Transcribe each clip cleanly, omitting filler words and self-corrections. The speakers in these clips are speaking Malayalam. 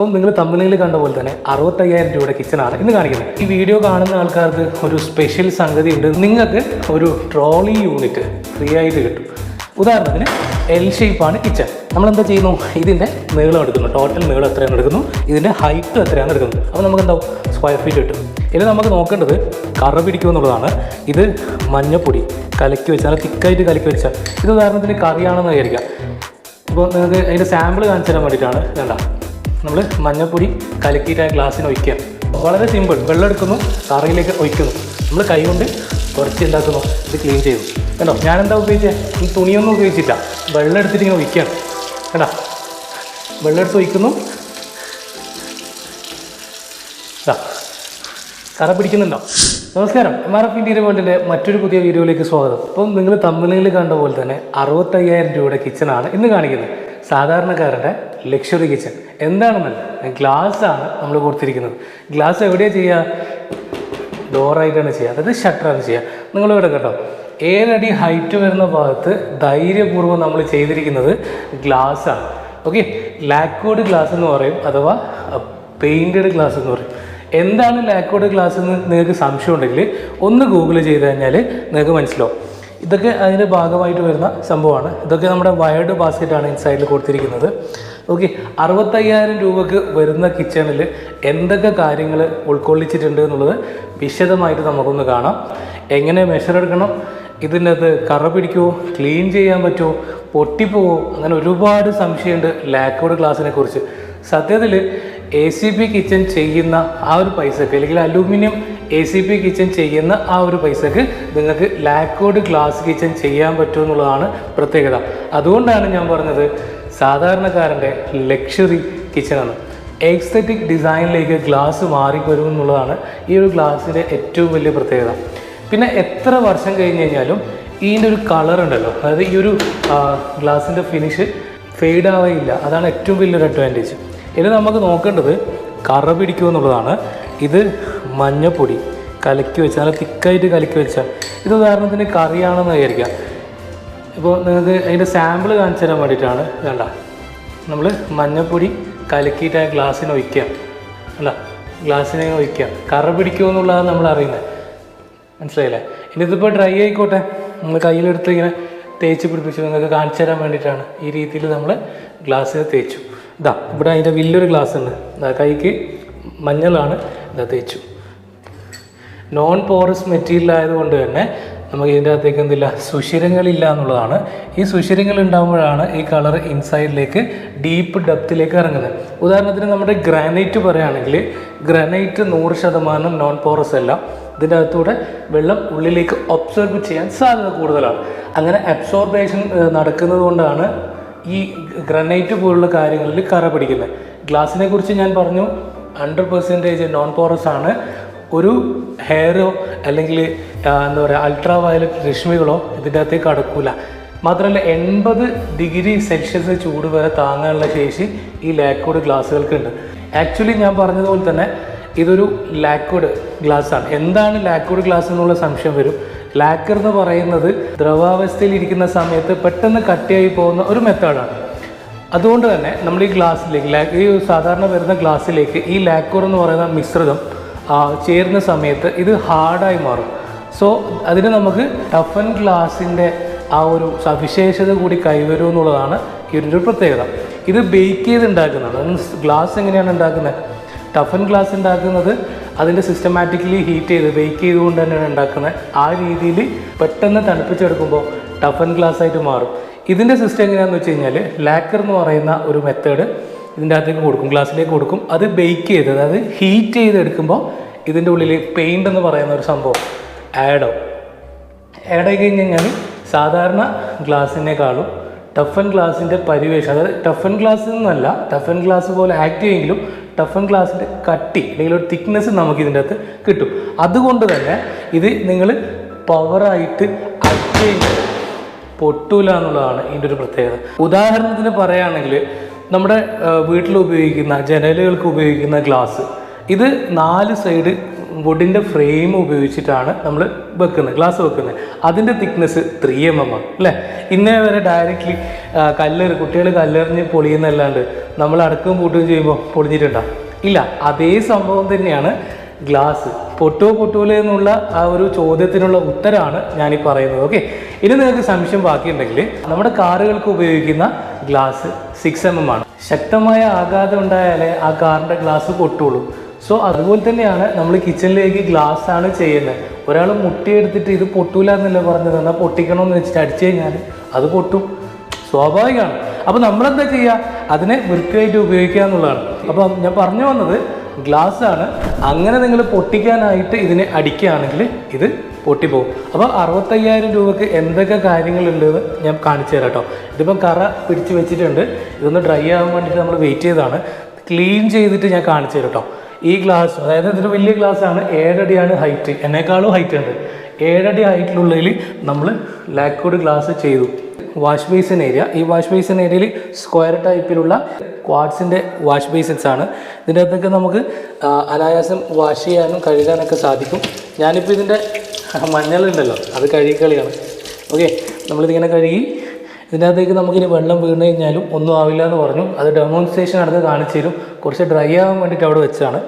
അപ്പോൾ നിങ്ങൾ തമ്മിലിൽ കണ്ട പോലെ തന്നെ 65,000 രൂപയുടെ കിച്ചണാണ് ഇന്ന് കാണിക്കുന്നത്. ഈ വീഡിയോ കാണുന്ന ആൾക്കാർക്ക് ഒരു സ്പെഷ്യൽ സംഗതി ഉണ്ട്. നിങ്ങൾക്ക് ഒരു ട്രോളി യൂണിറ്റ് ഫ്രീ ആയിട്ട് കിട്ടും. ഉദാഹരണത്തിന് എൽ ഷേപ്പാണ് കിച്ചൺ. നമ്മളെന്താ ചെയ്യുന്നു? ഇതിൻ്റെ നീളം എടുക്കുന്നു, ടോട്ടൽ നീളം എത്രയാണ് എടുക്കുന്നു, ഇതിൻ്റെ ഹൈറ്റ് എത്രയാണ് എടുക്കുന്നത്. അപ്പോൾ നമുക്ക് എന്താവും? സ്ക്വയർ ഫീറ്റ് കിട്ടും. ഇനി നമുക്ക് നോക്കേണ്ടത് കറ പിടിക്കുമെന്നുള്ളതാണ്. ഇത് മഞ്ഞപ്പൊടി കലക്കി വെച്ചാൽ, തിക്കായിട്ട് കലക്കി വെച്ചാൽ, ഇത് ഉദാഹരണത്തിന് കറിയാണെന്ന് വിചാരിക്കാം. ഇപ്പോൾ നിങ്ങൾക്ക് അതിൻ്റെ സാമ്പിൾ കാണിച്ചു തരാൻ വേണ്ടിയിട്ടാണ്. വേണ്ട, നമ്മൾ മഞ്ഞപ്പൊടി കലക്കിയിട്ട് ആ ഗ്ലാസ്സിന് ഒഴിക്കുക. വളരെ സിമ്പിൾ. വെള്ളം എടുക്കുന്നു, കറിയിലേക്ക് ഒഴിക്കുന്നു. നമ്മൾ കൈ കൊണ്ട് കുറച്ച് എന്താക്കുന്നു, ഇത് ക്ലീൻ ചെയ്തു. കണ്ടോ, ഞാനെന്താ ഉപയോഗിച്ചത്? ഈ തുണിയൊന്നും ഉപയോഗിച്ചില്ല, വെള്ളം എടുത്തിട്ട് ഇങ്ങനെ ഒഴിക്കുകയാണ്. കണ്ടോ, വെള്ളം എടുത്ത് ഒഴിക്കുന്നു. കറ പിടിക്കുന്നുണ്ടോ? നമസ്കാരം, MRF ഇന്റീരിയർ വേൾഡിൻ്റെ മറ്റൊരു പുതിയ വീഡിയോയിലേക്ക് സ്വാഗതം. അപ്പം നിങ്ങൾ തമ്മിലിൽ കണ്ട പോലെ തന്നെ 65,000 രൂപയുടെ കിച്ചണാണ് ഇന്ന് കാണിക്കുന്നത്. സാധാരണക്കാരൻ്റെ ലക്ഷറി കിച്ചൺ. എന്താണെന്നല്ല, ഗ്ലാസ്സാണ് നമ്മൾ കൊടുത്തിരിക്കുന്നത്. ഗ്ലാസ് എവിടെയാണ് ചെയ്യുക? ഡോറായിട്ടാണ് ചെയ്യുക, അതായത് ഷട്ടറാണ് ചെയ്യുക. നിങ്ങളിവിടെ കേട്ടോ, 7 അടി ഹൈറ്റ് വരുന്ന ഭാഗത്ത് ധൈര്യപൂർവ്വം നമ്മൾ ചെയ്തിരിക്കുന്നത് ഗ്ലാസ്സാണ്. ഓക്കെ, ലാക്വേർഡ് ഗ്ലാസ് എന്ന് പറയും, അഥവാ പെയിൻറ്റഡ് ഗ്ലാസ് എന്ന് പറയും. എന്താണ് ലാക്വേർഡ് ഗ്ലാസ് എന്ന് നിങ്ങൾക്ക് സംശയം ഉണ്ടെങ്കിൽ ഒന്ന് ഗൂഗിൾ ചെയ്ത് കഴിഞ്ഞാൽ നിങ്ങൾക്ക് മനസ്സിലാവും. ഇതൊക്കെ അതിൻ്റെ ഭാഗമായിട്ട് വരുന്ന സംഭവമാണ്. ഇതൊക്കെ നമ്മുടെ വയർഡ് ബാസ്ക്കറ്റാണ് ഇൻസൈഡിൽ കൊടുത്തിരിക്കുന്നത്. ഓക്കെ, 65,000 രൂപക്ക് വരുന്ന കിച്ചണിൽ എന്തൊക്കെ കാര്യങ്ങൾ ഉൾക്കൊള്ളിച്ചിട്ടുണ്ട് എന്നുള്ളത് വിശദമായിട്ട് നമുക്കൊന്ന് കാണാം. എങ്ങനെ മെഷർ എടുക്കണം, ഇതിൻ്റെ അത് കറ പിടിക്കുമോ, ക്ലീൻ ചെയ്യാൻ പറ്റുമോ, പൊട്ടിപ്പോവോ, അങ്ങനെ ഒരുപാട് സംശയമുണ്ട് ലാക്വേർഡ് ഗ്ലാസിനെ കുറിച്ച്. സത്യത്തിൽ ACP കിച്ചൺ ചെയ്യുന്ന ആ ഒരു പൈസക്ക്, അല്ലെങ്കിൽ അലൂമിനിയം ACP കിച്ചൺ ചെയ്യുന്ന ആ ഒരു പൈസക്ക് നിങ്ങൾക്ക് ലാക്വേർഡ് ഗ്ലാസ് കിച്ചൺ ചെയ്യാൻ പറ്റുമെന്നുള്ളതാണ് പ്രത്യേകത. അതുകൊണ്ടാണ് ഞാൻ പറഞ്ഞത് സാധാരണക്കാരൻ്റെ ലക്ഷറി കിച്ചണാണ്. എക്സ്തെറ്റിക് ഡിസൈനിലേക്ക് ഗ്ലാസ് മാറിവരും എന്നുള്ളതാണ് ഈ ഒരു ഗ്ലാസിൻ്റെ ഏറ്റവും വലിയ പ്രത്യേകത. പിന്നെ എത്ര വർഷം കഴിഞ്ഞ് കഴിഞ്ഞാലും ഇതിൻ്റെ ഒരു കളർ ഉണ്ടല്ലോ, അതായത് ഈ ഒരു ഗ്ലാസിൻ്റെ ഫിനിഷ് ഫെയ്ഡ് ആവുകയില്ല. അതാണ് ഏറ്റവും വലിയൊരു അഡ്വാൻറ്റേജ്. ഇനി നമുക്ക് നോക്കേണ്ടത് കറ പിടിക്കുമെന്നുള്ളതാണ്. ഇത് മഞ്ഞപ്പൊടി കലക്കി വെച്ചാൽ, തിക്കായിട്ട് കലക്കി വെച്ചാൽ, ഇത് ഉദാഹരണത്തിന് കറിയാണെന്ന് വിചാരിക്കാം. ഇപ്പോൾ നിങ്ങൾക്ക് അതിൻ്റെ സാമ്പിൾ കാണിച്ചു തരാൻ വേണ്ടിയിട്ടാണ്. വേണ്ട, നമ്മൾ മഞ്ഞപ്പൊടി കലക്കിയിട്ട് ആ ഗ്ലാസ്സിന് ഒഴിക്കുക. അല്ല, ഗ്ലാസ്സിനെ ഒഴിക്കുക. കറ പിടിക്കുമെന്നുള്ളതാണ് നമ്മൾ അറിയുന്നത്. മനസ്സിലായില്ലേ? ഇനി ഇതിപ്പോൾ ഡ്രൈ ആയിക്കോട്ടെ, നമ്മൾ കയ്യിലെടുത്ത് ഇങ്ങനെ തേച്ച് പിടിപ്പിച്ചു നിങ്ങൾക്ക് കാണിച്ചു തരാൻ വേണ്ടിയിട്ടാണ്. ഈ രീതിയിൽ നമ്മൾ ഗ്ലാസ്സിൽ തേച്ചു. ഇതാ ഇവിടെ അതിൻ്റെ വലിയൊരു ഗ്ലാസ് ഉണ്ട്. കൈക്ക് മഞ്ഞളാണ്, ഇതാ തേച്ചു. നോൺ പോറസ് മെറ്റീരിയൽ ആയതുകൊണ്ട് തന്നെ നമുക്ക് ഇതിൻ്റെ അകത്തേക്ക് എന്തില്ല, സുഷിരങ്ങളില്ല എന്നുള്ളതാണ്. ഈ സുഷിരങ്ങൾ ഉണ്ടാകുമ്പോഴാണ് ഈ കളർ ഇൻസൈഡിലേക്ക് ഡീപ്പ് ഡെപ്തിലേക്ക് ഇറങ്ങുന്നത്. ഉദാഹരണത്തിന് നമ്മുടെ ഗ്രാനൈറ്റ് പറയുകയാണെങ്കിൽ, ഗ്രാനൈറ്റ് 100% നോൺ പോറസ് അല്ല. ഇതിൻ്റെ അകത്തൂടെ വെള്ളം ഉള്ളിലേക്ക് ഒബ്സർവ് ചെയ്യാൻ സാധ്യത കൂടുതലാണ്. അങ്ങനെ അബ്സോർബേഷൻ നടക്കുന്നത് കൊണ്ടാണ് ഈ ഗ്രാനൈറ്റ് പോലുള്ള കാര്യങ്ങളിൽ കറ പിടിക്കുന്നത്. ഗ്ലാസിനെ കുറിച്ച് ഞാൻ പറഞ്ഞു, 100% നോൺ പോറസ് ആണ്. ഒരു ഹെയറോ അല്ലെങ്കിൽ എന്താ പറയുക, അൾട്രാ വയലറ്റ് രശ്മികളോ ഇതിൻ്റെ അകത്തേക്ക് കടക്കൂല. മാത്രമല്ല 80 ഡിഗ്രി സെൽഷ്യസ് ചൂട് വരെ താങ്ങാനുള്ള ശേഷി ഈ ലാക്വേർഡ് ഗ്ലാസ്സുകൾക്കുണ്ട്. ആക്ച്വലി ഞാൻ പറഞ്ഞതുപോലെ തന്നെ ഇതൊരു ലാക്വേർഡ് ഗ്ലാസ്സാണ്. എന്താണ് ലാക്വേർഡ് ഗ്ലാസ് എന്നുള്ള സംശയം വരും. ലാക്കർ എന്ന് പറയുന്നത് ദ്രവാവസ്ഥയിൽ ഇരിക്കുന്ന സമയത്ത് പെട്ടെന്ന് കട്ടിയായി പോകുന്ന ഒരു മെത്തേഡാണ്. അതുകൊണ്ട് തന്നെ നമ്മൾ ഈ ഗ്ലാസ്സിലേക്ക്, ഈ സാധാരണ വരുന്ന ഗ്ലാസ്സിലേക്ക് ഈ ലാക്വർ എന്ന് പറയുന്ന മിശ്രിതം ചേരുന്ന സമയത്ത് ഇത് ഹാർഡായി മാറും. സോ അതിന് നമുക്ക് ടഫൻ ഗ്ലാസിൻ്റെ ആ ഒരു സവിശേഷത കൂടി കൈവരും എന്നുള്ളതാണ് ഈ ഒരു പ്രത്യേകത. ഇത് ബേക്ക് ചെയ്ത് ഉണ്ടാക്കുന്നതാണ്. ഗ്ലാസ് എങ്ങനെയാണ് ഉണ്ടാക്കുന്നത്? ടഫൻ ഗ്ലാസ് ഉണ്ടാക്കുന്നത് അതിൻ്റെ സിസ്റ്റമാറ്റിക്കലി ഹീറ്റ് ചെയ്ത് ബേക്ക് ചെയ്തുകൊണ്ട് തന്നെയാണ് ഉണ്ടാക്കുന്നത്. ആ രീതിയിൽ പെട്ടെന്ന് തണുപ്പിച്ചെടുക്കുമ്പോൾ ടഫൻ ഗ്ലാസ് ആയിട്ട് മാറും. ഇതിൻ്റെ സിസ്റ്റം എങ്ങനെയാണെന്ന് വെച്ച് കഴിഞ്ഞാൽ, ലാക്കർ എന്ന് പറയുന്ന ഒരു മെത്തേഡ് ഇതിൻ്റെ അകത്തേക്ക് കൊടുക്കും, ഗ്ലാസ്സിലേക്ക് കൊടുക്കും. അത് ബേക്ക് ചെയ്ത്, അതായത് ഹീറ്റ് ചെയ്തെടുക്കുമ്പോൾ ഇതിൻ്റെ ഉള്ളിൽ പെയിൻ്റ് എന്ന് പറയുന്ന ഒരു സംഭവം ആഡായി കഴിഞ്ഞ് കഴിഞ്ഞാൽ സാധാരണ ഗ്ലാസ്സിനേക്കാളും ടഫൻ ഗ്ലാസിൻ്റെ പരിവേഷം, അതായത് ടഫൻ ഗ്ലാസ് എന്നല്ല, ടഫൻ ഗ്ലാസ് പോലെ ആക്ട് ചെയ്യുമെങ്കിലും ടഫൻ ഗ്ലാസിൻ്റെ കട്ടി അല്ലെങ്കിൽ ഒരു തിക്നെസ് നമുക്ക് ഇതിൻ്റെ അകത്ത് കിട്ടും. അതുകൊണ്ട് തന്നെ ഇത് നിങ്ങൾ പവറായിട്ട് അടിച്ച് പൊട്ടൂല എന്നുള്ളതാണ് ഇതിൻ്റെ ഒരു പ്രത്യേകത. ഉദാഹരണത്തിന് പറയുകയാണെങ്കിൽ, നമ്മുടെ വീട്ടിൽ ഉപയോഗിക്കുന്ന ജനലുകൾക്ക് ഉപയോഗിക്കുന്ന ഗ്ലാസ്, ഇത് 4 സൈഡ് വുഡിൻ്റെ ഫ്രെയിം ഉപയോഗിച്ചിട്ടാണ് നമ്മൾ വെക്കുന്നത്, ഗ്ലാസ് വെക്കുന്നത്. അതിൻ്റെ തിക്നെസ് 3mm ആണ് അല്ലേ. ഇന്നേ വരെ ഡയറക്റ്റ്ലി കുട്ടികൾ കല്ലെറിഞ്ഞ് പൊളിയുന്നല്ലാണ്ട് നമ്മൾ അടക്കവും പൂട്ടുകയും ചെയ്യുമ്പോൾ പൊളിഞ്ഞിട്ടുണ്ടാകും ഇല്ല. അതേ സംഭവം തന്നെയാണ് ഗ്ലാസ്. പൊട്ടുമോ എന്നുള്ള ആ ഒരു ചോദ്യത്തിനുള്ള ഉത്തരമാണ് ഞാനീ പറയുന്നത്. ഓക്കെ, ഇനി നിങ്ങൾക്ക് സംശയം ബാക്കിയുണ്ടെങ്കിൽ നമ്മുടെ കാറുകൾക്ക് ഉപയോഗിക്കുന്ന ഗ്ലാസ് 6mm ആണ്. ശക്തമായ ആഘാതം ഉണ്ടായാലേ ആ കാറിൻ്റെ ഗ്ലാസ് പൊട്ടുള്ളൂ. സോ അതുപോലെ തന്നെയാണ് നമ്മൾ കിച്ചണിലേക്ക് ഗ്ലാസ് ആണ് ചെയ്യുന്നത്. ഒരാൾ മുട്ടിയെടുത്തിട്ട് ഇത് പൊട്ടൂല എന്നല്ല പറഞ്ഞത്, എന്നാൽ പൊട്ടിക്കണമെന്ന് വെച്ചിട്ട് അടിച്ചു കഴിഞ്ഞാൽ അത് പൊട്ടും, സ്വാഭാവികമാണ്. അപ്പോൾ നമ്മളെന്താ ചെയ്യുക, അതിനെ വൃത്തിയായിട്ട് ഉപയോഗിക്കുക എന്നുള്ളതാണ്. അപ്പോൾ ഞാൻ പറഞ്ഞു വന്നത് ഗ്ലാസ് ആണ്. അങ്ങനെ നിങ്ങൾ പൊട്ടിക്കാനായിട്ട് ഇതിനെ അടിക്കുകയാണെങ്കിൽ ഇത് പൊട്ടിപ്പോകും. അപ്പോൾ 65,000 രൂപക്ക് എന്തൊക്കെ കാര്യങ്ങളുണ്ടെന്ന് ഞാൻ കാണിച്ചു തരാം കേട്ടോ. ഇതിപ്പം കറ പിടിച്ച് വെച്ചിട്ടുണ്ട്, ഇതൊന്ന് ഡ്രൈ ആകാൻ വേണ്ടിയിട്ട് നമ്മൾ വെയിറ്റ് ചെയ്തതാണ്. ക്ലീൻ ചെയ്തിട്ട് ഞാൻ കാണിച്ചു തരാം കേട്ടോ. ഈ ഗ്ലാസ്, അതായത് ഇതൊരു വലിയ ഗ്ലാസ്സാണ്, 7 അടിയാണ് ഹൈറ്റ്, എന്നെക്കാളും ഹൈറ്റ് ഉണ്ട്. 7 അടി ഹൈറ്റിലുള്ളതിൽ നമ്മൾ ലാക്വേർഡ് ഗ്ലാസ് ചെയ്തു. വാഷ് ബേസിൻ ഏരിയ, ഈ വാഷ് ബേസിൻ ഏരിയയിൽ സ്ക്വയർ ടൈപ്പിലുള്ള ക്വാഡ്സിൻ്റെ വാഷ് ബേസിൻസ് ആണ്. ഇതിൻ്റെ അകത്തൊക്കെ നമുക്ക് അനായാസം വാഷ് ചെയ്യാനും കഴുകാനൊക്കെ സാധിക്കും. ഞാനിപ്പോൾ ഇതിൻ്റെ മഞ്ഞളുണ്ടല്ലോ അത് കഴുകിക്കളിയാണ്. ഓക്കെ, നമ്മളിതിങ്ങനെ കഴുകി ഇതിൻ്റെ അകത്തേക്ക് നമുക്കിനി വെള്ളം വീണ് കഴിഞ്ഞാലും ഒന്നും ആവില്ല എന്ന് പറഞ്ഞു. അത് ഡെമോൺസ്ട്രേഷൻ നടന്ന് കാണിച്ചു തരും. കുറച്ച് ഡ്രൈ ആകാൻ വേണ്ടിയിട്ട് അവിടെ വെച്ചാണ്.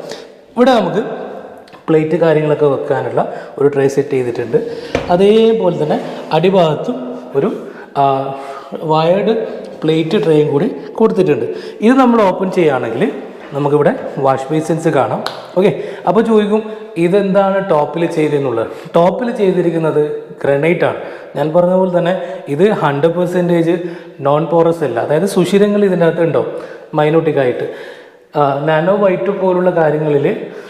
ഇവിടെ നമുക്ക് പ്ലേറ്റ് കാര്യങ്ങളൊക്കെ വെക്കാനുള്ള ഒരു ട്രേ സെറ്റ് ചെയ്തിട്ടുണ്ട്. അതേപോലെ തന്നെ അടിഭാഗത്തും ഒരു വയർഡ് പ്ലേറ്റ് ട്രേയും കൂടി കൊടുത്തിട്ടുണ്ട്. ഇത് നമ്മൾ ഓപ്പൺ ചെയ്യുകയാണെങ്കിൽ നമുക്കിവിടെ വാഷ് ബേസിൻസ് കാണാം. ഓക്കെ, അപ്പോൾ ചോദിക്കും ഇതെന്താണ് ടോപ്പിൽ ചെയ്തതെന്നുള്ളത്. ടോപ്പിൽ ചെയ്തിരിക്കുന്നത് ഗ്രാനൈറ്റ് ആണ്. ഞാൻ പറഞ്ഞ പോലെ തന്നെ ഇത് 100% നോൺ പോറസ് അല്ല, അതായത് സുഷിരങ്ങൾ ഇതിൻ്റെ അകത്ത് ഉണ്ടാവും മൈനോട്ടിക്കായിട്ട്. നാനോ വൈറ്റ് പോലുള്ള കാര്യങ്ങളിൽ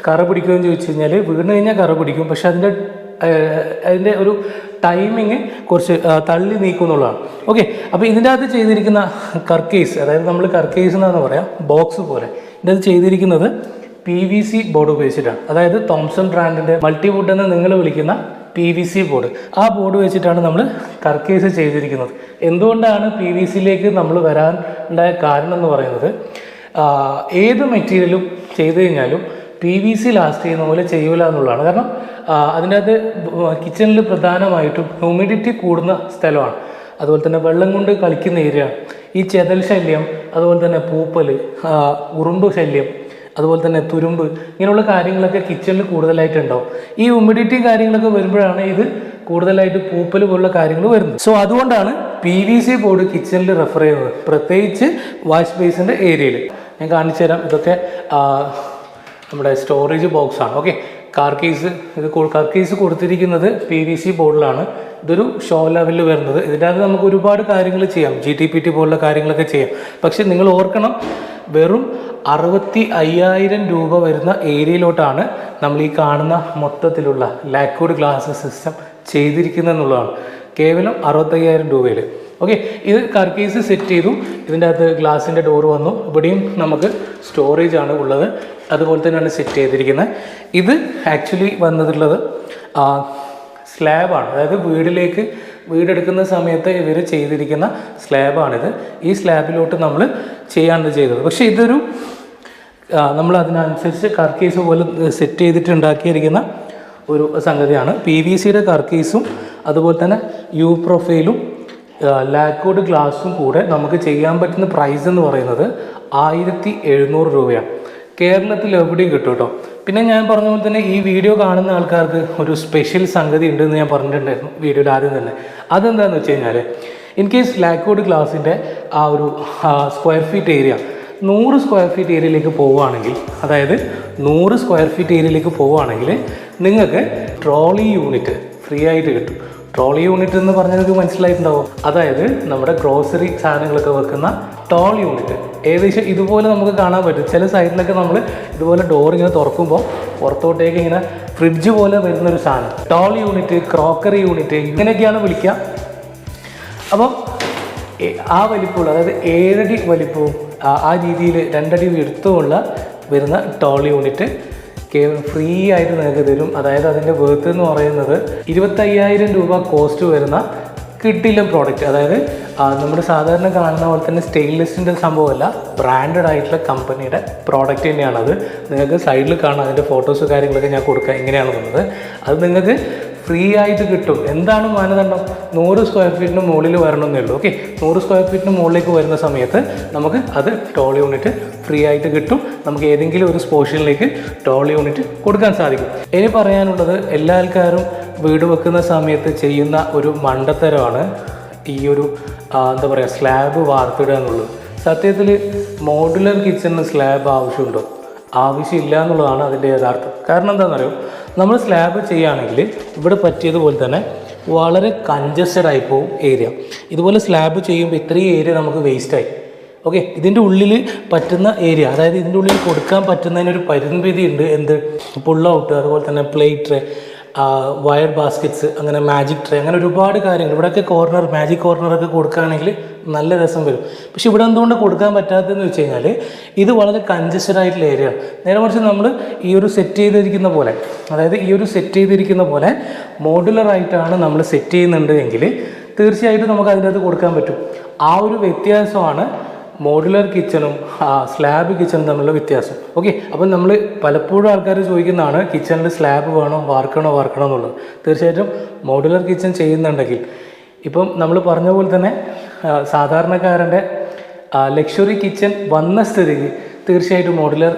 കറ പിടിക്കുമെന്ന് ചോദിച്ചു കഴിഞ്ഞാൽ വീണ് കഴിഞ്ഞാൽ കറ പിടിക്കും, പക്ഷെ അതിൻ്റെ ഒരു ടൈമിങ് കുറച്ച് തള്ളി നീക്കും എന്നുള്ളതാണ്. ഓക്കെ, അപ്പോൾ ഇതിൻ്റെ അകത്ത് ചെയ്തിരിക്കുന്ന കർക്കേസ്, അതായത് നമ്മൾ കർക്കേസ് എന്നാണ് പറയാം, ബോക്സ് പോലെ. ഇതിൻ്റെ അകത്ത് ചെയ്തിരിക്കുന്നത് PVC ബോർഡ് ഉപയോഗിച്ചിട്ടാണ്. അതായത് തോംസൺ ബ്രാൻഡിൻ്റെ മൾട്ടിവുഡ് എന്ന് നിങ്ങൾ വിളിക്കുന്ന PVC ബോർഡ്, ആ ബോർഡ് വെച്ചിട്ടാണ് നമ്മൾ കർക്കേസ് ചെയ്തിരിക്കുന്നത്. എന്തുകൊണ്ടാണ് PVCയിലേക്ക് നമ്മൾ വരാനുണ്ടായ കാരണം എന്ന് പറയുന്നത്, ഏത് മെറ്റീരിയലും ചെയ്തു കഴിഞ്ഞാലും PVC ലാസ്റ്റ് ചെയ്യുന്ന പോലെ ചെയ്യൂല എന്നുള്ളതാണ്. കാരണം അതിൻ്റെ അകത്ത് കിച്ചണിൽ പ്രധാനമായിട്ടും ഹ്യൂമിഡിറ്റി കൂടുന്ന സ്ഥലമാണ്. അതുപോലെ തന്നെ വെള്ളം കൊണ്ട് കളിക്കുന്ന ഏരിയ, ഈ ചെതൽ ശല്യം, അതുപോലെ തന്നെ പൂപ്പൽ, ഉറുമ്പ് ശല്യം, അതുപോലെ തന്നെ തുരുമ്പ്, ഇങ്ങനെയുള്ള കാര്യങ്ങളൊക്കെ കിച്ചണിൽ കൂടുതലായിട്ടുണ്ടാവും. ഈ ഹ്യൂമിഡിറ്റി കാര്യങ്ങളൊക്കെ വരുമ്പോഴാണ് ഇത് കൂടുതലായിട്ട് പൂപ്പൽ പോലുള്ള കാര്യങ്ങൾ വരുന്നത്. സോ അതുകൊണ്ടാണ് PVC ബോർഡ് കിച്ചണിൽ റെഫർ ചെയ്യുന്നത്, പ്രത്യേകിച്ച് വാഷ് ബേസിൻ്റെ ഏരിയയിൽ. ഞാൻ കാണിച്ചു തരാം. ഇതൊക്കെ നമ്മുടെ സ്റ്റോറേജ് ബോക്സാണ്. ഓക്കെ, കർക്കേസ് കൊടുത്തിരിക്കുന്നത് PVC ബോർഡിലാണ്. ഇതൊരു ഷോ ലെവലിൽ വരുന്നത്. ഇതിൻ്റെ അകത്ത് നമുക്ക് ഒരുപാട് കാര്യങ്ങൾ ചെയ്യാം, GTPT പോലുള്ള കാര്യങ്ങളൊക്കെ ചെയ്യാം. പക്ഷെ നിങ്ങൾ ഓർക്കണം, വെറും 65,000 രൂപ വരുന്ന ഏരിയയിലോട്ടാണ് നമ്മൾ ഈ കാണുന്ന മൊത്തത്തിലുള്ള ലാക്വേർഡ് ഗ്ലാസ് സിസ്റ്റം ചെയ്തിരിക്കുന്നതെന്നുള്ളതാണ്. കേവലം 65,000 രൂപയിൽ. ഓക്കെ, ഇത് കർക്കേസ് സെറ്റ് ചെയ്തു. ഇതിൻ്റെ അകത്ത് ഗ്ലാസിൻ്റെ ഡോർ വന്നു. ഇവിടെയും നമുക്ക് സ്റ്റോറേജ് ആണ് ഉള്ളത്. അതുപോലെ തന്നെയാണ് സെറ്റ് ചെയ്തിരിക്കുന്നത്. ഇത് ആക്ച്വലി വന്നിട്ടുള്ളത് സ്ലാബാണ്. അതായത് വീടെടുക്കുന്ന സമയത്ത് ഇവർ ചെയ്തിരിക്കുന്ന സ്ലാബാണിത്. ഈ സ്ലാബിലോട്ട് നമ്മൾ ചെയ്യാണ്ട് ചെയ്തത്. പക്ഷേ ഇതൊരു നമ്മൾ അതിനനുസരിച്ച് കർക്കേസ് പോലെ സെറ്റ് ചെയ്തിട്ടുണ്ടാക്കിയിരിക്കുന്ന ഒരു സംഗതിയാണ്. PVCയുടെ കർക്കേസും അതുപോലെ തന്നെ യു പ്രൊഫൈലും ലാക്വേർഡ് ഗ്ലാസും കൂടെ നമുക്ക് ചെയ്യാൻ പറ്റുന്ന പ്രൈസ് എന്ന് പറയുന്നത് 1,700 രൂപയാണ്. കേരളത്തിൽ എവിടെയും കിട്ടും കേട്ടോ. പിന്നെ ഞാൻ പറഞ്ഞ പോലെ തന്നെ ഈ വീഡിയോ കാണുന്ന ആൾക്കാർക്ക് ഒരു സ്പെഷ്യൽ സംഗതി ഉണ്ടെന്ന് ഞാൻ പറഞ്ഞിട്ടുണ്ടായിരുന്നു വീഡിയോയിൽ ആദ്യം തന്നെ. അതെന്താണെന്ന് വെച്ച് കഴിഞ്ഞാൽ, ഇൻ കേസ് ലാക്വേർഡ് ഗ്ലാസിൻ്റെ ആ ഒരു square feet area 100 square feet ഏരിയയിലേക്ക് പോവുകയാണെങ്കിൽ, അതായത് 100 സ്ക്വയർ ഫീറ്റ് ഏരിയയിലേക്ക് പോവുകയാണെങ്കിൽ നിങ്ങൾക്ക് ട്രോളി യൂണിറ്റ് ഫ്രീ ആയിട്ട് കിട്ടും. ട്രോളി യൂണിറ്റ് എന്ന് പറഞ്ഞതൊക്കെ മനസ്സിലായിട്ടുണ്ടാവും. അതായത് നമ്മുടെ ഗ്രോസറി സാധനങ്ങളൊക്കെ വെക്കുന്ന ടോൾ യൂണിറ്റ്. ഏകദേശം ഇതുപോലെ നമുക്ക് കാണാൻ പറ്റും. ചില സൈഡിലൊക്കെ നമ്മൾ ഇതുപോലെ ഡോർ ഇങ്ങനെ തുറക്കുമ്പോൾ പുറത്തോട്ടേക്ക് ഇങ്ങനെ ഫ്രിഡ്ജ് പോലെ വരുന്നൊരു സാധനം. ടോൾ യൂണിറ്റ്, ക്രോക്കറി യൂണിറ്റ്, ഇങ്ങനെയൊക്കെയാണ് വിളിക്കുക. അപ്പം ആ വലിപ്പമുള്ള, അതായത് 7 അടി വലിപ്പവും ആ രീതിയിൽ 2 അടി എടുത്തുമുള്ള വരുന്ന ടോൾ യൂണിറ്റ് ഫ്രീ ആയിട്ട് നിങ്ങൾക്ക് തരും. അതായത് അതിൻ്റെ വർത്ത് എന്ന് പറയുന്നത് 25,000 രൂപ കോസ്റ്റ് വരുന്ന കിട്ടില്ല പ്രോഡക്റ്റ്. അതായത് നമ്മൾ സാധാരണ കാണുന്ന പോലെ തന്നെ സ്റ്റെയിൻലെസ്സിൻ്റെ സംഭവമല്ല, ബ്രാൻഡഡ് ആയിട്ടുള്ള കമ്പനിയുടെ പ്രോഡക്റ്റ് തന്നെയാണത്. നിങ്ങൾക്ക് സൈഡിൽ കാണാം, അതിൻ്റെ ഫോട്ടോസ് കാര്യങ്ങളൊക്കെ ഞാൻ കൊടുക്കാം എങ്ങനെയാണ് വന്നത്. അത് നിങ്ങൾക്ക് ഫ്രീ ആയിട്ട് കിട്ടും. എന്താണ് മാനദണ്ഡം? 100 സ്ക്വയർ ഫീറ്റിന് മുകളിൽ വരണമെന്നേ ഉള്ളൂ. ഓക്കെ, 100 സ്ക്വയർ ഫീറ്റിന് മുകളിലേക്ക് വരുന്ന സമയത്ത് നമുക്ക് അത് ടോൾ യൂണിറ്റ് ഫ്രീ ആയിട്ട് കിട്ടും. നമുക്ക് ഏതെങ്കിലും ഒരു പോർഷനിലേക്ക് ടോൾ യൂണിറ്റ് കൊടുക്കാൻ സാധിക്കും. ഇനി പറയാനുള്ളത്, എല്ലാ ആൾക്കാരും വീട് വെക്കുന്ന സമയത്ത് ചെയ്യുന്ന ഒരു മണ്ടത്തരമാണ് ഈ ഒരു എന്താ പറയുക, സ്ലാബ് വാർത്തിടുക എന്നുള്ളത്. സത്യത്തിൽ മോഡുലർ കിച്ചണിന് സ്ലാബ് ആവശ്യമുണ്ടോ? ആവശ്യമില്ല എന്നുള്ളതാണ് അതിൻ്റെ യഥാർത്ഥം. കാരണം എന്താണെന്നറിയോ, നമ്മൾ സ്ലാബ് ചെയ്യുകയാണെങ്കിൽ ഇവിടെ പറ്റിയതുപോലെ തന്നെ വളരെ കൺജസ്റ്റഡ് ആയി പോകും ഏരിയ. ഇതുപോലെ സ്ലാബ് ചെയ്യുമ്പോൾ ഇത്രയും ഏരിയ നമുക്ക് വേസ്റ്റായി. ഓക്കെ, ഇതിൻ്റെ ഉള്ളിൽ പറ്റുന്ന ഏരിയ, അതായത് ഇതിൻ്റെ ഉള്ളിൽ കൊടുക്കാൻ പറ്റുന്നതിനൊരു പരിമിതി ഉണ്ട്. എന്ത്? പുൾ ഔട്ട്, അതുപോലെ തന്നെ പ്ലേറ്റ് ട്രേ, വയർ ബാസ്ക്കറ്റ്സ്, അങ്ങനെ മാജിക് ട്രേ, അങ്ങനെ ഒരുപാട് കാര്യങ്ങൾ. ഇവിടെയൊക്കെ കോർണർ, മാജിക് കോർണറൊക്കെ കൊടുക്കുകയാണെങ്കിൽ നല്ല രസം വരും. പക്ഷെ ഇവിടെ എന്തുകൊണ്ട് കൊടുക്കാൻ പറ്റാത്തതെന്ന് വെച്ച് കഴിഞ്ഞാൽ ഇത് വളരെ കൺജസ്റ്റഡ് ആയിട്ടുള്ള ഏരിയയാണ്. നേരെ മറിച്ച് നമ്മൾ ഈ ഒരു സെറ്റ് ചെയ്തിരിക്കുന്ന പോലെ, അതായത് ഈ ഒരു സെറ്റ് ചെയ്തിരിക്കുന്ന പോലെ മോഡുലറായിട്ടാണ് നമ്മൾ സെറ്റ് ചെയ്യുന്നുണ്ട് എങ്കിൽ തീർച്ചയായിട്ടും നമുക്ക് അതിൻ്റെ അകത്ത് കൊടുക്കാൻ പറ്റും. ആ ഒരു വ്യത്യാസമാണ് മോഡുലർ കിച്ചണും സ്ലാബ് കിച്ചണും തമ്മിലുള്ള വ്യത്യാസം. ഓക്കെ, അപ്പം നമ്മൾ പലപ്പോഴും ആൾക്കാർ ചോദിക്കുന്നതാണ്, കിച്ചണിൽ സ്ലാബ് വേണോ, വാർക്കണോ എന്നുള്ളത്. തീർച്ചയായിട്ടും മോഡുലർ കിച്ചൺ ചെയ്യുന്നുണ്ടെങ്കിൽ, ഇപ്പം നമ്മൾ പറഞ്ഞ പോലെ തന്നെ സാധാരണക്കാരൻ്റെ ലക്ഷറി കിച്ചൺ വന്ന സ്ഥിതിക്ക് തീർച്ചയായിട്ടും മോഡുലർ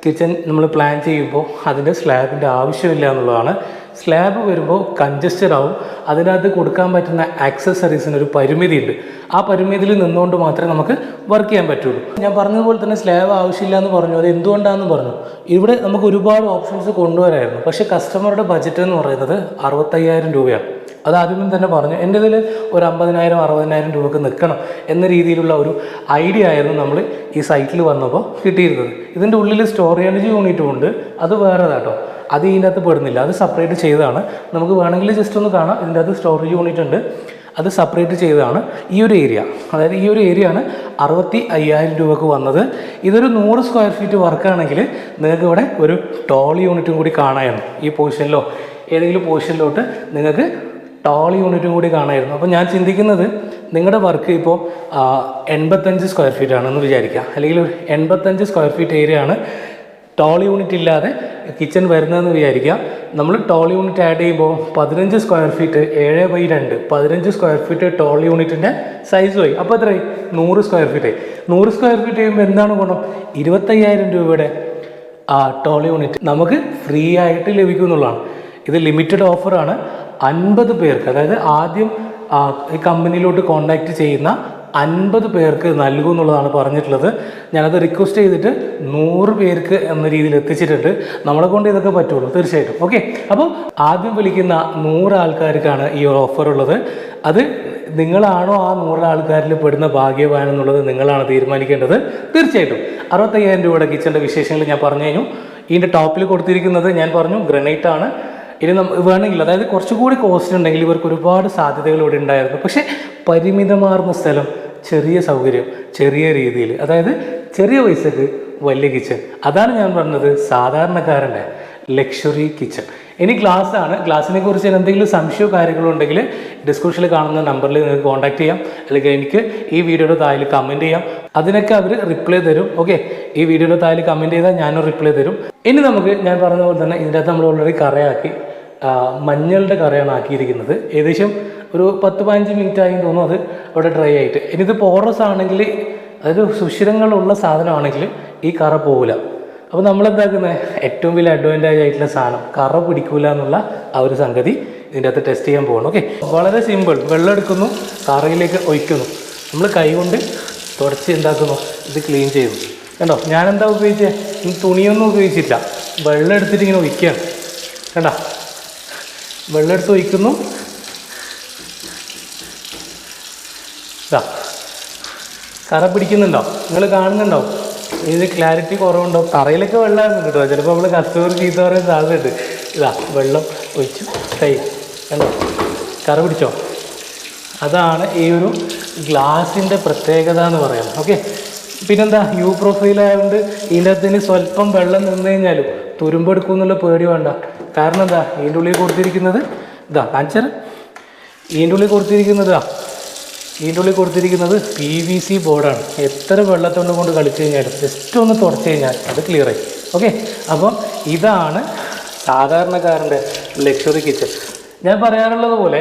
കിച്ചൺ നമ്മൾ പ്ലാൻ ചെയ്യുമ്പോൾ അതിൻ്റെ സ്ലാബിൻ്റെ ആവശ്യമില്ല എന്നുള്ളതാണ്. സ്ലാബ് വരുമ്പോൾ കൺജസ്റ്റഡ് ആവും. അതിനകത്ത് കൊടുക്കാൻ പറ്റുന്ന ആക്സസറീസിനൊരു പരിമിതിയുണ്ട്. ആ പരിമിതിയിൽ നിന്നുകൊണ്ട് മാത്രമേ നമുക്ക് വർക്ക് ചെയ്യാൻ പറ്റുള്ളൂ. ഞാൻ പറഞ്ഞതുപോലെ തന്നെ സ്ലാബ് ആവശ്യമില്ല എന്ന് പറഞ്ഞു. അത് എന്തുകൊണ്ടാണെന്ന് പറഞ്ഞു. ഇവിടെ നമുക്ക് ഒരുപാട് ഓപ്ഷൻസ് കൊണ്ടുവരായിരുന്നു. പക്ഷേ കസ്റ്റമറുടെ ബഡ്ജറ്റ് എന്ന് പറയുന്നത് 65,000 രൂപയാണ്. അത് ആദ്യമേ തന്നെ പറഞ്ഞു, എൻ്റെ ഇതിൽ ഒരു 50,000 60,000 രൂപക്ക് നിൽക്കണം എന്ന രീതിയിലുള്ള ഒരു ഐഡിയ ആയിരുന്നു നമ്മൾ ഈ സൈറ്റിൽ വന്നപ്പോൾ കിട്ടിയിരുന്നത്. ഇതിൻ്റെ ഉള്ളിൽ സ്റ്റോറേജ് യൂണിറ്റും ഉണ്ട്. അത് വേറെ കേട്ടോ, അത് ഇതിൻ്റെ അകത്ത് പെടുന്നില്ല. അത് സെപ്പറേറ്റ് ചെയ്തതാണ്. നമുക്ക് വേണമെങ്കിൽ ജസ്റ്റ് ഒന്ന് കാണാം. ഇതിൻ്റെ അകത്ത് സ്റ്റോറേജ് യൂണിറ്റ് ഉണ്ട്, അത് സെപ്പറേറ്റ് ചെയ്തതാണ്. ഈ ഒരു ഏരിയ, അതായത് ഈ ഒരു ഏരിയ ആണ് 65,000 രൂപക്ക് വന്നത്. ഇതൊരു 100 സ്ക്വയർ ഫീറ്റ് വർക്കാണെങ്കിൽ നിങ്ങൾക്ക് ഇവിടെ ഒരു ടോൾ യൂണിറ്റും കൂടി കാണാമായിരുന്നു. ഈ പൊസിഷനിലോ ഏതെങ്കിലും പൊസിഷനിലോട്ട് നിങ്ങൾക്ക് ടോൾ യൂണിറ്റും കൂടി കാണാമായിരുന്നു. അപ്പോൾ ഞാൻ ചിന്തിക്കുന്നത്, നിങ്ങളുടെ വർക്ക് ഇപ്പോൾ 85 സ്ക്വയർ ഫീറ്റ് ആണെന്ന് വിചാരിക്കുക, അല്ലെങ്കിൽ ഒരു 85 സ്ക്വയർ ഫീറ്റ് ഏരിയ ആണ് ടോൾ യൂണിറ്റ് ഇല്ലാതെ കിച്ചൺ വരുന്നതെന്ന് വിചാരിക്കുക. നമ്മൾ ടോൾ യൂണിറ്റ് ആഡ് ചെയ്യുമ്പോൾ 15 square feet 7/2 15 square feet tall യൂണിറ്റിൻ്റെ സൈസ് പോയി. അപ്പോൾ എത്രയായി? 100 സ്ക്വയർ ഫീറ്റ്. 100 സ്ക്വയർ ഫീറ്റ് ചെയ്യുമ്പോൾ എന്താണ് ഗുണം? 25,000 രൂപയുടെ ടോൾ യൂണിറ്റ് നമുക്ക് ഫ്രീ ആയിട്ട് ലഭിക്കും എന്നുള്ളതാണ്. ഇത് ലിമിറ്റഡ് ഓഫറാണ്. 50 പേർക്ക്, അതായത് ആദ്യം ഈ കമ്പനിയിലോട്ട് കോൺടാക്റ്റ് ചെയ്യുന്ന 50 പേർക്ക് നൽകും എന്നുള്ളതാണ് പറഞ്ഞിട്ടുള്ളത്. ഞാനത് റിക്വസ്റ്റ് ചെയ്തിട്ട് 100 പേർക്ക് എന്ന രീതിയിൽ എത്തിച്ചിട്ടുണ്ട്. നമ്മളെ കൊണ്ട് ഇതൊക്കെ പറ്റുള്ളൂ തീർച്ചയായിട്ടും. ഓക്കെ, അപ്പോൾ ആദ്യം വിളിക്കുന്ന 100 ആൾക്കാർക്കാണ് ഈ ഓഫർ ഉള്ളത്. അത് നിങ്ങളാണോ ആ 100 ആൾക്കാരിൽ പെടുന്ന ഭാഗ്യവാൻ എന്നുള്ളത് നിങ്ങളാണ് തീരുമാനിക്കേണ്ടത്. തീർച്ചയായിട്ടും 65,000 രൂപയുടെ കിച്ചൻ്റെ വിശേഷങ്ങൾ ഞാൻ പറഞ്ഞു കഴിഞ്ഞു. ഇതിൻ്റെ ടോപ്പിൽ കൊടുത്തിരിക്കുന്നത് ഞാൻ പറഞ്ഞു ഗ്രാനൈറ്റ് ആണ്. ഇനി വേണമെങ്കിൽ, അതായത് കുറച്ചുകൂടി കോസ്റ്റ് ഉണ്ടെങ്കിൽ ഇവർക്ക് ഒരുപാട് സാധ്യതകൾ ഇവിടെ ഉണ്ടായിരുന്നു. പക്ഷേ പരിമിതമാർന്ന സ്ഥലം, ചെറിയ സൗകര്യം, ചെറിയ രീതിയിൽ, അതായത് ചെറിയ പൈസക്ക് വലിയ കിച്ചൺ. അതാണ് ഞാൻ പറഞ്ഞത്, സാധാരണക്കാരൻ്റെ ലക്ഷറി കിച്ചൺ. ഇനി ഗ്ലാസ് ആണ്. ഗ്ലാസിനെ കുറിച്ച് എന്തെങ്കിലും സംശയമോ കാര്യങ്ങളോ ഉണ്ടെങ്കിൽ ഡിസ്ക്രിപ്ഷനിൽ കാണുന്ന നമ്പറിൽ നിങ്ങൾക്ക് കോൺടാക്ട് ചെയ്യാം, അല്ലെങ്കിൽ എനിക്ക് ഈ വീഡിയോയുടെ താഴെ കമൻറ്റ് ചെയ്യാം. അതിനൊക്കെ അവർ റിപ്ലൈ തരും. ഓക്കെ, ഈ വീഡിയോയുടെ താഴെ കമൻറ്റ് ചെയ്താൽ ഞാനും റിപ്ലൈ തരും. ഇനി നമുക്ക്, ഞാൻ പറഞ്ഞ പോലെ തന്നെ ഇതിൻ്റെ അകത്ത് നമ്മൾ ഓൾറെഡി കറയാക്കി, മഞ്ഞളുടെ കറയാണ് ആക്കിയിരിക്കുന്നത്. ഏകദേശം ഒരു 10-15 മിനിറ്റ് ആയി തോന്നും അത് അവിടെ ഡ്രൈ ആയിട്ട്. ഇനി ഇത് പോറസ് ആണെങ്കിൽ, അതായത് സുഷിരങ്ങളുള്ള സാധനമാണെങ്കിൽ ഈ കറ പോകില്ല. അപ്പോൾ നമ്മളെന്താക്കുന്നത്, ഏറ്റവും വലിയ അഡ്വാൻറ്റേജ് ആയിട്ടുള്ള സാധനം, കറ പിടിക്കില്ല എന്നുള്ള ആ ഒരു സംഗതി ഇതിൻ്റെ അകത്ത് ടെസ്റ്റ് ചെയ്യാൻ പോകണം. ഓക്കെ, വളരെ സിമ്പിൾ. വെള്ളം എടുക്കുന്നു, കറയിലേക്ക് ഒഴിക്കുന്നു, നമ്മൾ കൈ കൊണ്ട് തുടച്ച് എന്താക്കുന്നു, ഇത് ക്ലീൻ ചെയ്യുന്നു. കണ്ടോ, ഞാനെന്താ ഉപയോഗിച്ചത്? തുണിയൊന്നും ഉപയോഗിച്ചില്ല, വെള്ളം എടുത്തിട്ട് ഇങ്ങനെ ഒഴിക്കുകയാണ്. കണ്ടോ, വെള്ളം എടുത്ത് ഒഴിക്കുന്നു. ഇതാ, കറ പിടിക്കുന്നുണ്ടോ? നിങ്ങൾ കാണുന്നുണ്ടോ? ഇതിന് ക്ലാരിറ്റി കുറവുണ്ടോ? തറയിലൊക്കെ വെള്ളമായിരുന്നു കേട്ടോ. ചിലപ്പോൾ നമ്മൾ കസ്റ്റമർ ചീത്ത പറയാൻ സാധ്യതയുണ്ട്. ഇതാ, വെള്ളം ഒഴിച്ച് കൈ കണ്ടോ, കറ പിടിച്ചോ? അതാണ് ഈ ഒരു ഗ്ലാസിൻ്റെ പ്രത്യേകത എന്ന് പറയുന്നത്. ഓക്കെ, പിന്നെന്താ, യു പ്രൊഫൈൽ ആയതുകൊണ്ട് ഇതിൻ്റെ അകത്തിന് സ്വല്പം വെള്ളം നിന്ന് കഴിഞ്ഞാലും തുരുമ്പെടുക്കും എന്നുള്ള പേടി വേണ്ട. കാരണം എന്താ, ഇതിൻ്റെ ഉള്ളിൽ കൊടുത്തിരിക്കുന്നത് ഇതാ കാണിച്ചത്, ഇതിൻ്റെ ഉള്ളിൽ കൊടുത്തിരിക്കുന്നത് PVC ബോർഡാണ്. എത്ര വെള്ളത്തോണ്ട് കൊണ്ട് കളിച്ച് കഴിഞ്ഞാലും ജസ്റ്റ് ഒന്ന് തുടച്ച് കഴിഞ്ഞാൽ അത് ക്ലിയറായി. ഓക്കെ, അപ്പം ഇതാണ് സാധാരണക്കാരൻ്റെ ലക്ഷറി കിച്ചൺ. ഞാൻ പറയാറുള്ളത് പോലെ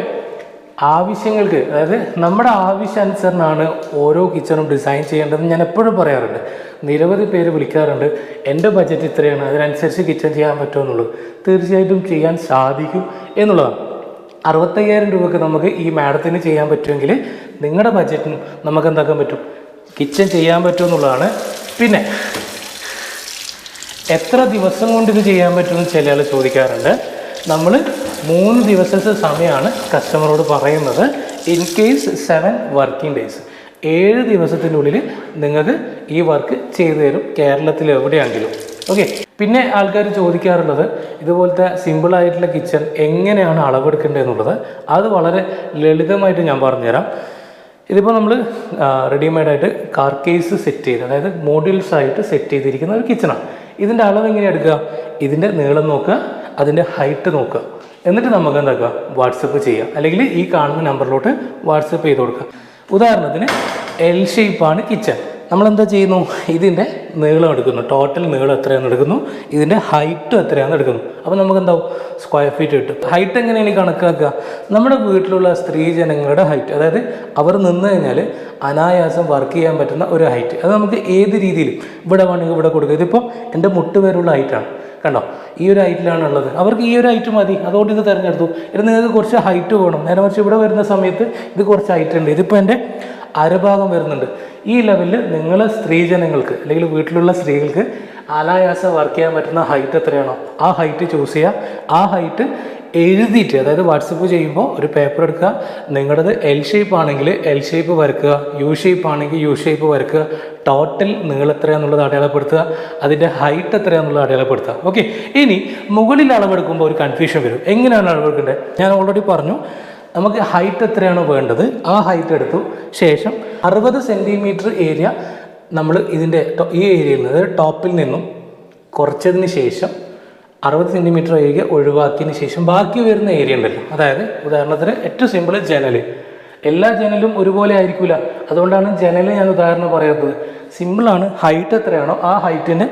ആവശ്യങ്ങൾക്ക്, അതായത് നമ്മുടെ ആവശ്യാനുസരണമാണ് ഓരോ കിച്ചണും ഡിസൈൻ ചെയ്യേണ്ടതെന്ന് ഞാൻ എപ്പോഴും പറയാറുണ്ട്. നിരവധി പേര് വിളിക്കാറുണ്ട്, എൻ്റെ ബഡ്ജറ്റ് ഇത്രയാണ്, അതിനനുസരിച്ച് കിച്ചൺ ചെയ്യാൻ പറ്റുമോ എന്നുള്ളത്. തീർച്ചയായിട്ടും ചെയ്യാൻ സാധിക്കും എന്നുള്ളതാണ്. 65,000 രൂപയ്ക്ക് നമുക്ക് ഈ മാഡത്തിന് ചെയ്യാൻ പറ്റുമെങ്കിൽ നിങ്ങളുടെ ബഡ്ജറ്റിന് നമുക്ക് എന്താക്കാൻ പറ്റും, കിച്ചൺ ചെയ്യാൻ പറ്റും എന്നുള്ളതാണ്. പിന്നെ എത്ര ദിവസം കൊണ്ട് ഇത് ചെയ്യാൻ പറ്റുമെന്ന് ചില ആൾ ചോദിക്കാറുണ്ട്. നമ്മൾ 3 ദിവസത്തെ സമയമാണ് കസ്റ്റമറോട് പറയുന്നത്. ഇൻ കേസ് 7 വർക്കിംഗ് ഡേയ്സ്, 7 ദിവസത്തിനുള്ളിൽ നിങ്ങൾക്ക് ഈ വർക്ക് ചെയ്തു തരും, കേരളത്തിൽ എവിടെയാണെങ്കിലും. ഓക്കെ, പിന്നെ ആൾക്കാർ ചോദിക്കാറുള്ളത് ഇതുപോലത്തെ സിമ്പിളായിട്ടുള്ള കിച്ചൺ എങ്ങനെയാണ് അളവെടുക്കേണ്ടതെന്നുള്ളത്. അത് വളരെ ലളിതമായിട്ട് ഞാൻ പറഞ്ഞുതരാം. ഇതിപ്പോൾ നമ്മൾ റെഡിമെയ്ഡായിട്ട് കാർക്കേസ് സെറ്റ് ചെയ്ത്, അതായത് മോഡ്യൂൾസ് ആയിട്ട് സെറ്റ് ചെയ്തിരിക്കുന്ന ഒരു കിച്ചണാണ്. ഇതിൻ്റെ അളവ് എങ്ങനെയാണ് എടുക്കുക? ഇതിൻ്റെ നീളം നോക്കുക, അതിൻ്റെ ഹൈറ്റ് നോക്കുക, എന്നിട്ട് നമുക്ക് എന്താക്കുക, വാട്സപ്പ് ചെയ്യുക, അല്ലെങ്കിൽ ഈ കാണുന്ന നമ്പറിലോട്ട് വാട്സപ്പ് ചെയ്ത് കൊടുക്കുക. ഉദാഹരണത്തിന് L ഷേപ്പാണ് കിച്ചൺ. നമ്മളെന്താ ചെയ്യുന്നു, ഇതിൻ്റെ നീളം എടുക്കുന്നു, ടോട്ടൽ നീളം എത്രയാണെന്ന് എടുക്കുന്നു, ഇതിൻ്റെ ഹൈറ്റ് എത്രയാണെന്ന് എടുക്കുന്നു. അപ്പോൾ നമുക്ക് എന്താവും, സ്ക്വയർ ഫീറ്റ് കിട്ടും. ഹൈറ്റ് എങ്ങനെയാണ് കണക്കാക്കുക? നമ്മുടെ വീട്ടിലുള്ള സ്ത്രീ ജനങ്ങളുടെ ഹൈറ്റ്, അതായത് അവർ നിന്ന് കഴിഞ്ഞാൽ അനായാസം വർക്ക് ചെയ്യാൻ പറ്റുന്ന ഒരു ഹൈറ്റ്. അത് നമുക്ക് ഏത് രീതിയിലും ഇവിടെ വേണമെങ്കിൽ ഇവിടെ കൊടുക്കുക. ഇതിപ്പോൾ എൻ്റെ മുട്ട് വരെയുള്ള ഹൈറ്റാണ്, കണ്ടോ, ഈ ഒരു ഹൈറ്റിലാണ് ഉള്ളത്. അവർക്ക് ഈ ഒരു ഹൈറ്റ് മതി, അതുകൊണ്ട് ഇത് തിരഞ്ഞെടുത്തു. ഇത് നിങ്ങൾക്ക് കുറച്ച് ഹൈറ്റ് വേണം, നേരെ മറിച്ച് ഇവിടെ വരുന്ന സമയത്ത് ഇത് കുറച്ച് ഹൈറ്റ് ഉണ്ട്, ഇതിപ്പോൾ എൻ്റെ അരഭാഗം വരുന്നുണ്ട്. ഈ ലെവലിൽ നിങ്ങളെ സ്ത്രീജനങ്ങൾക്ക് അല്ലെങ്കിൽ വീട്ടിലുള്ള സ്ത്രീകൾക്ക് അനായാസം വർക്ക് ചെയ്യാൻ പറ്റുന്ന ഹൈറ്റ് എത്രയാണോ ആ ഹൈറ്റ് ചൂസ് ചെയ്യുക. ആ ഹൈറ്റ് എഴുതിയിട്ട്, അതായത് വാട്സപ്പ് ചെയ്യുമ്പോൾ ഒരു പേപ്പർ എടുക്കുക, നിങ്ങളുടേത് L ഷേപ്പ് ആണെങ്കിൽ L ഷേപ്പ് വരക്കുക, U ഷേപ്പ് ആണെങ്കിൽ U ഷേപ്പ് വരക്കുക, ടോട്ടൽ നീളം എത്രയാണെന്നുള്ളത് അടയാളപ്പെടുത്തുക, അതിൻ്റെ ഹൈറ്റ് എത്രയാണെന്നുള്ളത് അടയാളപ്പെടുത്തുക. ഓക്കെ, ഇനി മുകളിൽ അളവെടുക്കുമ്പോൾ ഒരു കൺഫ്യൂഷൻ വരും. എങ്ങനെയാണ് അളവെടുക്കേണ്ടത്? ഞാൻ ഓൾറെഡി പറഞ്ഞു, നമുക്ക് ഹൈറ്റ് എത്രയാണോ വേണ്ടത് ആ ഹൈറ്റ് എടുത്തു ശേഷം 60 സെൻറ്റിമീറ്റർ ഏരിയ നമ്മൾ ഇതിൻ്റെ ഈ ഏരിയയിൽ നിന്ന്, അതായത് ടോപ്പിൽ നിന്നും കുറച്ചതിന് ശേഷം 60 സെൻറ്റിമീറ്റർ ഏരിയ ഒഴിവാക്കിയതിന് ശേഷം ബാക്കി വരുന്ന ഏരിയ ഉണ്ടല്ലോ, അതായത് ഉദാഹരണത്തിന് ഏറ്റവും സിമ്പിൾ ജനൽ. എല്ലാ ജനലും ഒരുപോലെ ആയിരിക്കില്ല, അതുകൊണ്ടാണ് ജനൽ ഞാൻ ഉദാഹരണം പറയുന്നത്. സിമ്പിളാണ്, ഹൈറ്റ് എത്രയാണോ ആ ഹൈറ്റിൻ്റെ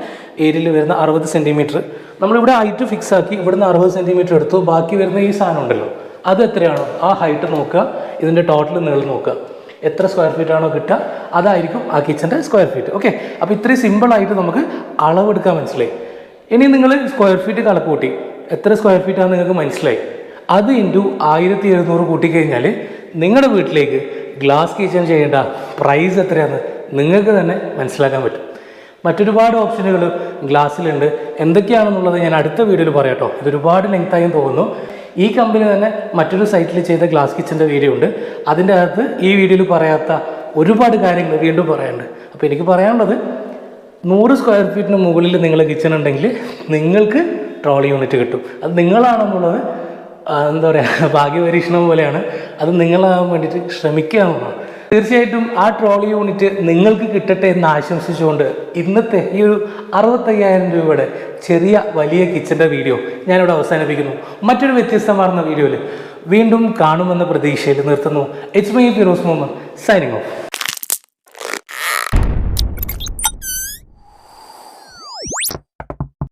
ഏരിയയിൽ വരുന്ന 60 സെൻറ്റിമീറ്റർ നമ്മളിവിടെ ഹൈറ്റ് ഫിക്സ് ആക്കി, ഇവിടുന്ന് 60 സെൻറ്റിമീറ്റർ എടുത്തു, ബാക്കി വരുന്ന ഈ സാധനം ഉണ്ടല്ലോ അത് എത്രയാണോ ആ ഹൈറ്റ് നോക്കുക, ഇതിൻ്റെ ടോട്ടൽ നീളം നോക്കുക, എത്ര സ്ക്വയർ ഫീറ്റ് ആണോ കിട്ടുക അതായിരിക്കും ആ കിച്ചൻ്റെ സ്ക്വയർ ഫീറ്റ്. ഓക്കെ, അപ്പോൾ ഇത്രയും സിമ്പിളായിട്ട് നമുക്ക് അളവെടുക്കാൻ മനസ്സിലായി. ഇനി നിങ്ങൾ സ്ക്വയർ ഫീറ്റ് കണക്ക് കൂട്ടി, എത്ര സ്ക്വയർ ഫീറ്റാണെന്ന് നിങ്ങൾക്ക് മനസ്സിലായി. അത് ഇൻറ്റു 1700 കൂട്ടിക്കഴിഞ്ഞാൽ നിങ്ങളുടെ വീട്ടിലേക്ക് ഗ്ലാസ് കിച്ചൺ ചെയ്യേണ്ട പ്രൈസ് എത്രയാണെന്ന് നിങ്ങൾക്ക് തന്നെ മനസ്സിലാക്കാൻ പറ്റും. മറ്റൊരുപാട് ഓപ്ഷനുകൾ ഗ്ലാസ്സിലുണ്ട്, എന്തൊക്കെയാണെന്നുള്ളത് ഞാൻ അടുത്ത വീഡിയോയിൽ പറയാം കേട്ടോ. ഇതൊരുപാട് ലെങ്തായും തോന്നുന്നു. ഈ കമ്പനി തന്നെ മറ്റൊരു സൈറ്റിൽ ചെയ്ത ഗ്ലാസ് കിച്ചൻ്റെ വീഡിയോ ഉണ്ട്, അതിൻ്റെ അകത്ത് ഈ വീഡിയോയിൽ പറയാത്ത ഒരുപാട് കാര്യങ്ങൾ വീണ്ടും പറയാനുണ്ട്. അപ്പോൾ എനിക്ക് പറയാനുള്ളത്, 100 സ്ക്വയർ ഫീറ്റിന് മുകളിൽ നിങ്ങളുടെ കിച്ചൺ ഉണ്ടെങ്കിൽ നിങ്ങൾക്ക് ട്രോളി യൂണിറ്റ് കിട്ടും. അത് നിങ്ങളാണെന്നുള്ളത് എന്താ പറയുക, ഭാഗ്യപരീക്ഷണം പോലെയാണ്. അത് നിങ്ങളാകാൻ വേണ്ടിയിട്ട് ശ്രമിക്കുക എന്നുള്ളതാണ്. തീർച്ചയായിട്ടും ആ ട്രോളി യൂണിറ്റ് നിങ്ങൾക്ക് കിട്ടട്ടെ എന്ന് ആശംസിച്ചുകൊണ്ട് ഇന്നത്തെ ഈ ഒരു 65,000 രൂപയുടെ ചെറിയ വലിയ കിച്ചൻ്റെ വീഡിയോ ഞാനിവിടെ അവസാനിപ്പിക്കുന്നു. മറ്റൊരു വ്യത്യസ്തമാർന്ന വീഡിയോയിൽ വീണ്ടും കാണുമെന്ന പ്രതീക്ഷയിൽ നിർത്തുന്നു. It's me Firoz Muhammad signing of.